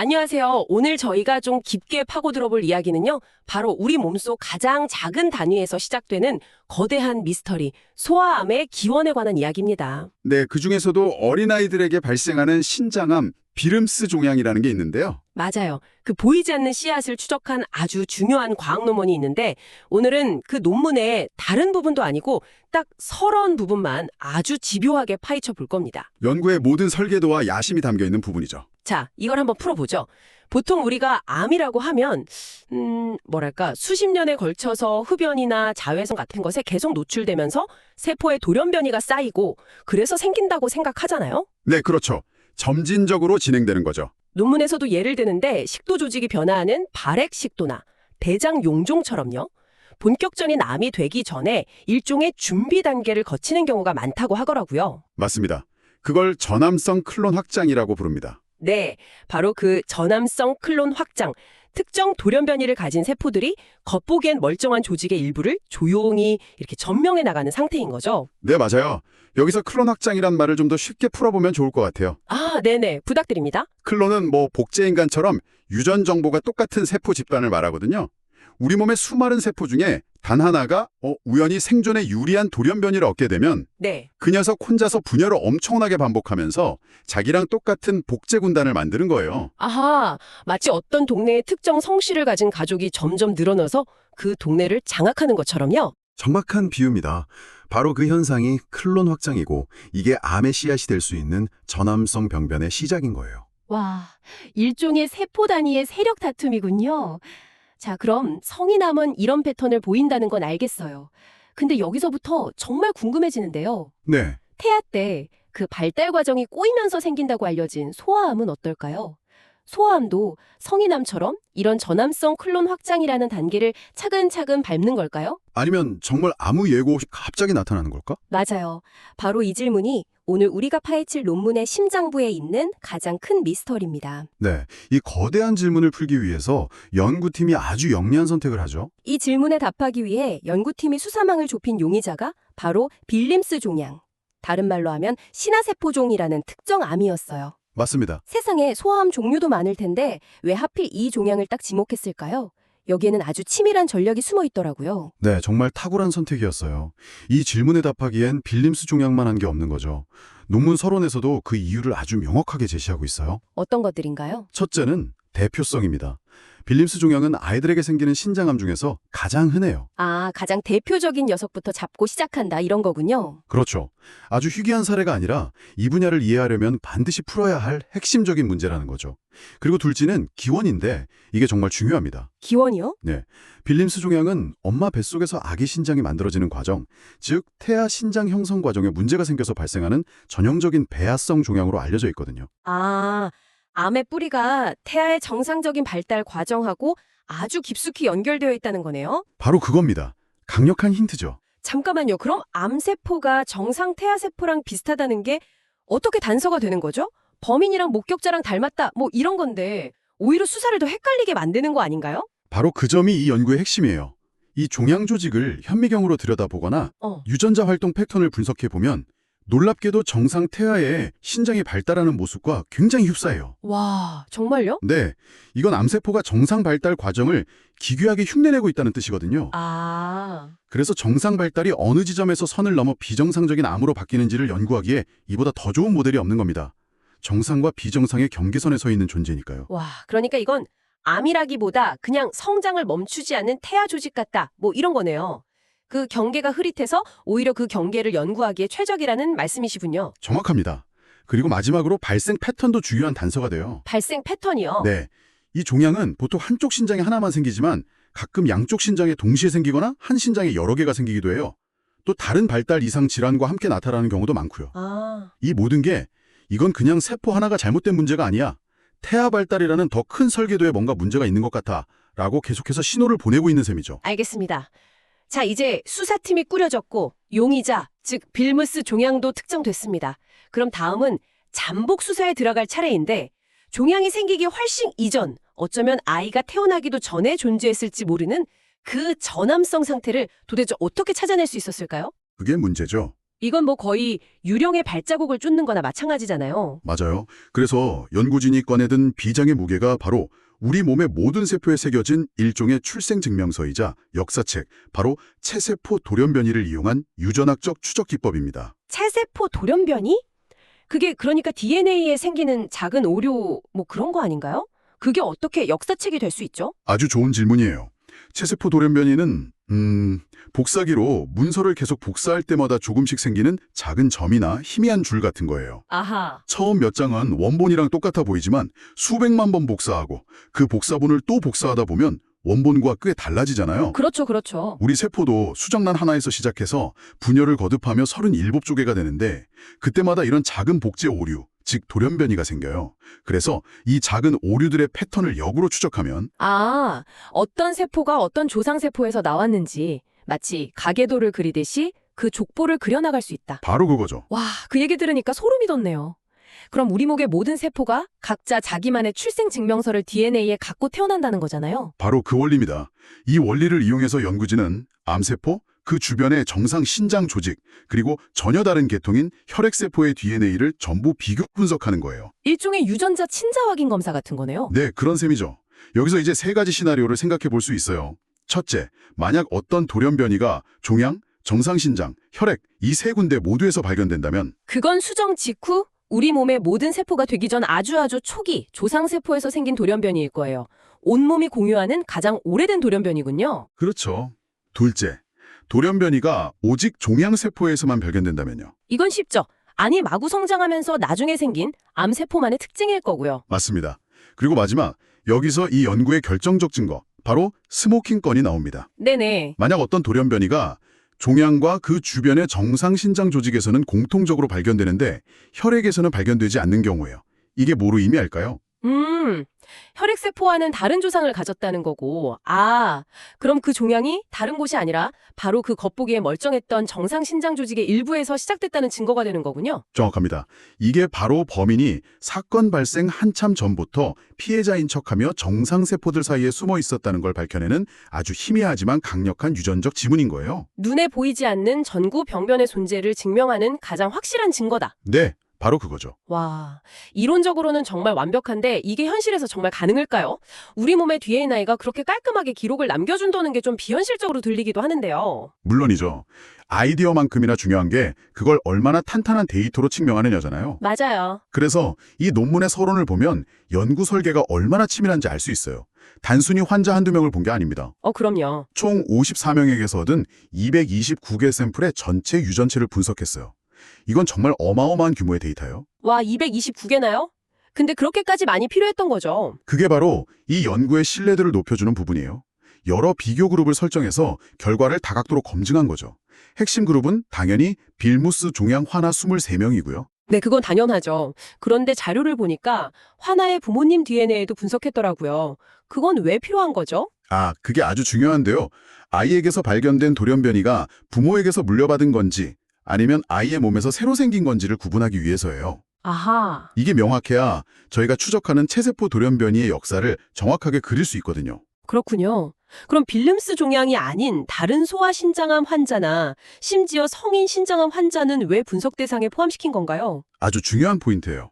안녕하세요. 오늘 저희가 좀 깊게 파고 들어볼 이야기는요. 바로 우리 몸속 가장 작은 단위에서 시작되는 거대한 미스터리, 소아암의 기원에 관한 이야기입니다. 네, 그중에서도 어린아이들에게 발생하는 신장암, 빌름스 종양이라는 게 있는데요. 맞아요. 그 보이지 않는 씨앗을 추적한 아주 중요한 과학 논문이 있는데 오늘은 그 논문의 다른 부분도 아니고 딱 서러운 부분만 아주 집요하게 파헤쳐 볼 겁니다. 연구의 모든 설계도와 야심이 담겨 있는 부분이죠. 자, 이걸 한번 풀어보죠. 보통 우리가 암이라고 하면 뭐랄까 수십 년에 걸쳐서 흡연이나 자외선 같은 것에 계속 노출되면서 세포에 돌연변이가 쌓이고 그래서 생긴다고 생각하잖아요. 네, 그렇죠. 점진적으로 진행되는 거죠. 논문에서도 예를 드는데 식도 조직이 변화하는 발액식도나 대장 용종처럼요. 본격적인 암이 되기 전에 일종의 준비 단계를 거치는 경우가 많다고 하더라고요. 맞습니다. 그걸 전암성 클론 확장이라고 부릅니다. 네, 바로 그 전암성 클론 확장, 특정 돌연변이를 가진 세포들이 겉보기엔 멀쩡한 조직의 일부를 조용히 이렇게 점령해 나가는 상태인 거죠. 네, 맞아요. 여기서 클론 확장이란 말을 좀 더 쉽게 풀어보면 좋을 것 같아요. 아, 네네, 부탁드립니다. 클론은 복제인간처럼 유전 정보가 똑같은 세포 집단을 말하거든요. 우리 몸의 수많은 세포 중에 단 하나가 우연히 생존에 유리한 돌연변이를 얻게 되면 네, 그 녀석 혼자서 분열을 엄청나게 반복하면서 자기랑 똑같은 복제 군단을 만드는 거예요. 아하, 마치 어떤 동네에 특정 성씨를 가진 가족이 점점 늘어나서 그 동네를 장악하는 것처럼요. 정확한 비유입니다. 바로 그 현상이 클론 확장이고 이게 암의 씨앗이 될 수 있는 전암성 병변의 시작인 거예요. 와, 일종의 세포 단위의 세력 다툼이군요. 자, 그럼 성인암은 이런 패턴을 보인다는 건 알겠어요. 근데 여기서부터 정말 궁금해지는데요. 네. 태아 때 그 발달 과정이 꼬이면서 생긴다고 알려진 소아암은 어떨까요? 소아암도 성인암처럼 이런 전암성 클론 확장이라는 단계를 차근차근 밟는 걸까요? 아니면 정말 아무 예고 없이 갑자기 나타나는 걸까? 맞아요. 바로 이 질문이 오늘 우리가 파헤칠 논문의 심장부에 있는 가장 큰 미스터리입니다. 네, 이 거대한 질문을 풀기 위해서 연구팀이 아주 영리한 선택을 하죠. 이 질문에 답하기 위해 연구팀이 수사망을 좁힌 용의자가 바로 빌림스 종양, 다른 말로 하면 신화세포종이라는 특정 암이었어요. 맞습니다. 세상에 소아암 종류도 많을 텐데 왜 하필 이 종양을 딱 지목했을까요? 여기에는 아주 치밀한 전략이 숨어 있더라고요. 네, 정말 탁월한 선택이었어요. 이 질문에 답하기엔 빌림스 종양만 한 게 없는 거죠. 논문 서론에서도 그 이유를 아주 명확하게 제시하고 있어요. 어떤 것들인가요? 첫째는 대표성입니다. 빌림스 종양은 아이들에게 생기는 신장암 중에서 가장 흔해요. 아, 가장 대표적인 녀석부터 잡고 시작한다 이런 거군요. 그렇죠. 아주 희귀한 사례가 아니라 이 분야를 이해하려면 반드시 풀어야 할 핵심적인 문제라는 거죠. 그리고 둘째는 기원인데 이게 정말 중요합니다. 기원이요? 네, 빌림스 종양은 엄마 뱃속에서 아기 신장이 만들어지는 과정, 즉 태아 신장 형성 과정에 문제가 생겨서 발생하는 전형적인 배아성 종양으로 알려져 있거든요. 아, 암의 뿌리가 태아의 정상적인 발달 과정하고 아주 깊숙이 연결되어 있다는 거네요. 바로 그겁니다. 강력한 힌트죠. 잠깐만요. 그럼 암세포가 정상 태아세포랑 비슷하다는 게 어떻게 단서가 되는 거죠? 범인이랑 목격자랑 닮았다 뭐 이런 건데 오히려 수사를 더 헷갈리게 만드는 거 아닌가요? 바로 그 점이 이 연구의 핵심이에요. 이 종양 조직을 현미경으로 들여다보거나 유전자 활동 패턴을 분석해보면 놀랍게도 정상 태아의 신장이 발달하는 모습과 굉장히 흡사해요. 와, 정말요? 네, 이건 암세포가 정상 발달 과정을 기괴하게 흉내내고 있다는 뜻이거든요. 아, 그래서 정상 발달이 어느 지점에서 선을 넘어 비정상적인 암으로 바뀌는지를 연구하기에 이보다 더 좋은 모델이 없는 겁니다. 정상과 비정상의 경계선에 서 있는 존재니까요. 와, 그러니까 이건 암이라기보다 그냥 성장을 멈추지 않는 태아 조직 같다 뭐 이런 거네요. 그 경계가 흐릿해서 오히려 그 경계를 연구하기에 최적이라는 말씀이시군요. 정확합니다. 그리고 마지막으로 발생 패턴도 중요한 단서가 돼요. 발생 패턴이요? 네, 이 종양은 보통 한쪽 신장에 하나만 생기지만 가끔 양쪽 신장에 동시에 생기거나 한 신장에 여러 개가 생기기도 해요. 또 다른 발달 이상 질환과 함께 나타나는 경우도 많고요. 아, 이 모든 게 이건 그냥 세포 하나가 잘못된 문제가 아니야. 태아 발달이라는 더 큰 설계도에 뭔가 문제가 있는 것 같아 라고 계속해서 신호를 보내고 있는 셈이죠. 알겠습니다. 자, 이제 수사팀이 꾸려졌고 용의자, 즉 빌무스 종양도 특정됐습니다. 그럼 다음은 잠복 수사에 들어갈 차례인데 종양이 생기기 훨씬 이전, 어쩌면 아이가 태어나기도 전에 존재했을지 모르는 그 전암성 상태를 도대체 어떻게 찾아낼 수 있었을까요? 그게 문제죠. 이건 뭐 거의 유령의 발자국을 쫓는 거나 마찬가지잖아요. 맞아요. 그래서 연구진이 꺼내든 비장의 무게가 바로 우리 몸의 모든 세포에 새겨진 일종의 출생증명서이자 역사책, 바로 체세포 돌연변이를 이용한 유전학적 추적 기법입니다. 체세포 돌연변이? 그게 그러니까 DNA에 생기는 작은 오류 뭐 그런 거 아닌가요? 그게 어떻게 역사책이 될 수 있죠? 아주 좋은 질문이에요. 체세포 돌연변이는 복사기로 문서를 계속 복사할 때마다 조금씩 생기는 작은 점이나 희미한 줄 같은 거예요. 아하. 처음 몇 장은 원본이랑 똑같아 보이지만 수백만 번 복사하고 그 복사본을 또 복사하다 보면 원본과 꽤 달라지잖아요. 그렇죠, 그렇죠. 우리 세포도 수정란 하나에서 시작해서 분열을 거듭하며 37조개가 되는데 그때마다 이런 작은 복제 오류, 즉 돌연변이가 생겨요. 그래서 이 작은 오류들의 패턴을 역으로 추적하면 아, 어떤 세포가 어떤 조상세포에서 나왔는지 마치 가계도를 그리듯이 그 족보를 그려나갈 수 있다. 바로 그거죠. 와, 그 얘기 들으니까 소름이 돋네요. 그럼 우리 목의 모든 세포가 각자 자기만의 출생증명서를 DNA에 갖고 태어난다는 거잖아요. 바로 그 원리입니다. 이 원리를 이용해서 연구진은 암세포, 그 주변의 정상 신장 조직, 그리고 전혀 다른 계통인 혈액세포의 DNA를 전부 비교 분석하는 거예요. 일종의 유전자 친자 확인 검사 같은 거네요. 네, 그런 셈이죠. 여기서 이제 세 가지 시나리오를 생각해 볼 수 있어요. 첫째, 만약 어떤 돌연변이가 종양, 정상신장, 혈액 이 세 군데 모두에서 발견된다면 그건 수정 직후 우리 몸의 모든 세포가 되기 전 아주 초기 조상세포에서 생긴 돌연변이일 거예요. 온몸이 공유하는 가장 오래된 돌연변이군요. 그렇죠. 둘째, 돌연변이가 오직 종양세포에서만 발견된다면요. 이건 쉽죠. 아니 마구 성장하면서 나중에 생긴 암세포만의 특징일 거고요. 맞습니다. 그리고 마지막, 여기서 이 연구의 결정적 증거, 바로 스모킹 건이 나옵니다. 네네. 만약 어떤 돌연변이가 종양과 그 주변의 정상 신장 조직에서는 공통적으로 발견되는데 혈액에서는 발견되지 않는 경우예요. 이게 뭐로 의미할까요? 혈액세포와는 다른 조상을 가졌다는 거고, 그럼 그 종양이 다른 곳이 아니라 바로 그 겉보기에 멀쩡했던 정상 신장 조직의 일부에서 시작됐다는 증거가 되는 거군요. 정확합니다. 이게 바로 범인이 사건 발생 한참 전부터 피해자인 척하며 정상세포들 사이에 숨어 있었다는 걸 밝혀내는 아주 희미하지만 강력한 유전적 지문인 거예요. 눈에 보이지 않는 전구 병변의 존재를 증명하는 가장 확실한 증거다. 네, 바로 그거죠. 와, 이론적으로는 정말 완벽한데 이게 현실에서 정말 가능할까요? 우리 몸의 DNA가 그렇게 깔끔하게 기록을 남겨준다는 게 좀 비현실적으로 들리기도 하는데요. 물론이죠. 아이디어만큼이나 중요한 게 그걸 얼마나 탄탄한 데이터로 증명하느냐잖아요. 맞아요. 그래서 이 논문의 서론을 보면 연구 설계가 얼마나 치밀한지 알 수 있어요. 단순히 환자 한두 명을 본 게 아닙니다. 그럼요. 총 54명에게서 얻은 229개 샘플의 전체 유전체를 분석했어요. 이건 정말 어마어마한 규모의 데이터예요. 와, 229개나요? 근데 그렇게까지 많이 필요했던 거죠. 그게 바로 이 연구의 신뢰도를 높여주는 부분이에요. 여러 비교 그룹을 설정해서 결과를 다각도로 검증한 거죠. 핵심 그룹은 당연히 빌무스 종양 화나 23명이고요. 네, 그건 당연하죠. 그런데 자료를 보니까 화나의 부모님 DNA도 분석했더라고요. 그건 왜 필요한 거죠? 그게 아주 중요한데요. 아이에게서 발견된 돌연변이가 부모에게서 물려받은 건지 아니면 아이의 몸에서 새로 생긴 건지를 구분하기 위해서예요. 아하. 이게 명확해야 저희가 추적하는 체세포 돌연변이의 역사를 정확하게 그릴 수 있거든요. 그렇군요. 그럼 빌름스 종양이 아닌 다른 소아 신장암 환자나 심지어 성인 신장암 환자는 왜 분석 대상에 포함시킨 건가요? 아주 중요한 포인트예요.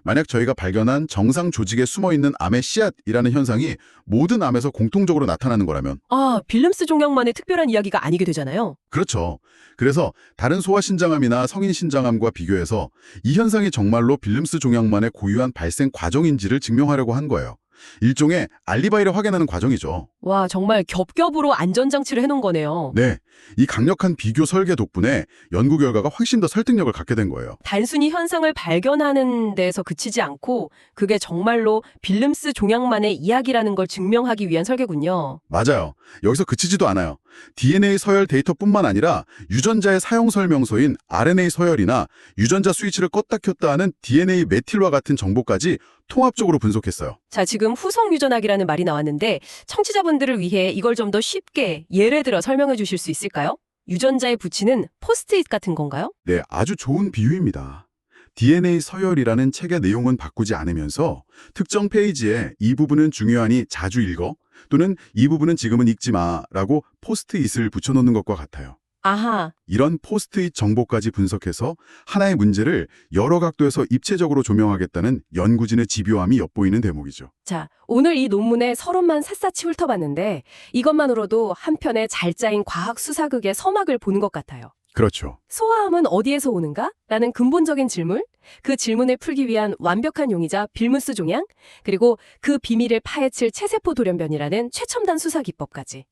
만약 저희가 발견한 정상 조직에 숨어있는 암의 씨앗이라는 현상이 모든 암에서 공통적으로 나타나는 거라면 빌름스 종양만의 특별한 이야기가 아니게 되잖아요. 그렇죠. 그래서 다른 소아신장암이나 성인신장암과 비교해서 이 현상이 정말로 빌름스 종양만의 고유한 발생 과정인지를 증명하려고 한 거예요. 일종의 알리바이를 확인하는 과정이죠. 와, 정말 겹겹으로 안전장치를 해놓은 거네요. 네, 이 강력한 비교 설계 덕분에 연구 결과가 훨씬 더 설득력을 갖게 된 거예요. 단순히 현상을 발견하는 데서 그치지 않고 그게 정말로 빌름스 종양만의 이야기라는 걸 증명하기 위한 설계군요. 맞아요. 여기서 그치지도 않아요. DNA 서열 데이터뿐만 아니라 유전자의 사용 설명서인 RNA 서열이나 유전자 스위치를 껐다 켰다 하는 DNA 메틸과 같은 정보까지 통합적으로 분석했어요. 자, 지금 후속 유전학이라는 말이 나왔는데 청취자분들을 위해 이걸 좀 더 쉽게 예를 들어 설명해 주실 수 있을까요? 유전자에 붙이는 포스트잇 같은 건가요? 네, 아주 좋은 비유입니다. DNA 서열이라는 책의 내용은 바꾸지 않으면서 특정 페이지에 이 부분은 중요하니 자주 읽어 또는 이 부분은 지금은 읽지 마라고 포스트잇을 붙여놓는 것과 같아요. 아하, 이런 포스트잇 정보까지 분석해서 하나의 문제를 여러 각도에서 입체적으로 조명하겠다는 연구진의 집요함이 엿보이는 대목이죠. 자, 오늘 이 논문의 서론만 샅샅이 훑어봤는데 이것만으로도 한편의 잘 짜인 과학 수사극의 서막을 보는 것 같아요. 그렇죠. 소아암은 어디에서 오는가? 라는 근본적인 질문, 그 질문을 풀기 위한 완벽한 용의자 빌무스 종양, 그리고 그 비밀을 파헤칠 체세포 돌연변이라는 최첨단 수사 기법까지.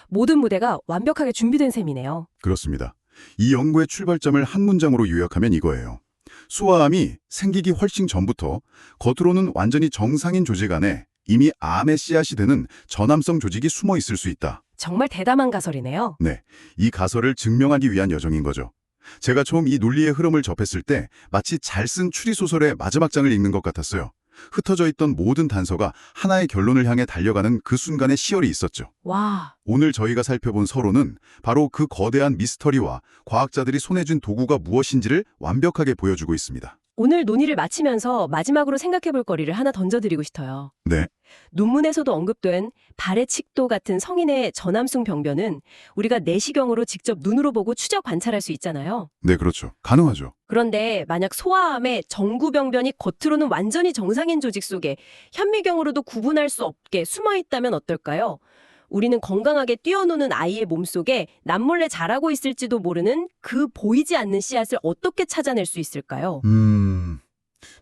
모든 무대가 완벽하게 준비된 셈이네요. 그렇습니다. 이 연구의 출발점을 한 문장으로 요약하면 이거예요. 수아암이 생기기 훨씬 전부터 겉으로는 완전히 정상인 조직 안에 이미 암의 씨앗이 되는 전암성 조직이 숨어 있을 수 있다. 정말 대담한 가설이네요. 네, 이 가설을 증명하기 위한 여정인 거죠. 제가 처음 이 논리의 흐름을 접했을 때 마치 잘 쓴 추리소설의 마지막 장을 읽는 것 같았어요. 흩어져 있던 모든 단서가 하나의 결론을 향해 달려가는 그 순간에 시열이 있었죠. 와, 오늘 저희가 살펴본 서론은 바로 그 거대한 미스터리와 과학자들이 손에 쥔 도구가 무엇인지를 완벽하게 보여주고 있습니다. 오늘 논의를 마치면서 마지막으로 생각해 볼 거리를 하나 던져드리고 싶어요. 네, 논문에서도 언급된 발해칙도 같은 성인의 전암성 병변은 우리가 내시경으로 직접 눈으로 보고 추적 관찰할 수 있잖아요. 네, 그렇죠. 가능하죠. 그런데 만약 소아암의 정구병변이 겉으로는 완전히 정상인 조직 속에 현미경으로도 구분할 수 없게 숨어 있다면 어떨까요? 우리는 건강하게 뛰어노는 아이의 몸속에 남몰래 자라고 있을지도 모르는 그 보이지 않는 씨앗을 어떻게 찾아낼 수 있을까요?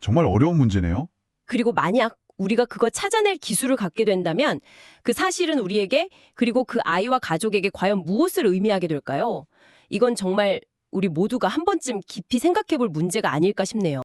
정말 어려운 문제네요. 그리고 만약 우리가 그거 찾아낼 기술을 갖게 된다면 그 사실은 우리에게 그리고 그 아이와 가족에게 과연 무엇을 의미하게 될까요? 이건 정말 우리 모두가 한 번쯤 깊이 생각해 볼 문제가 아닐까 싶네요.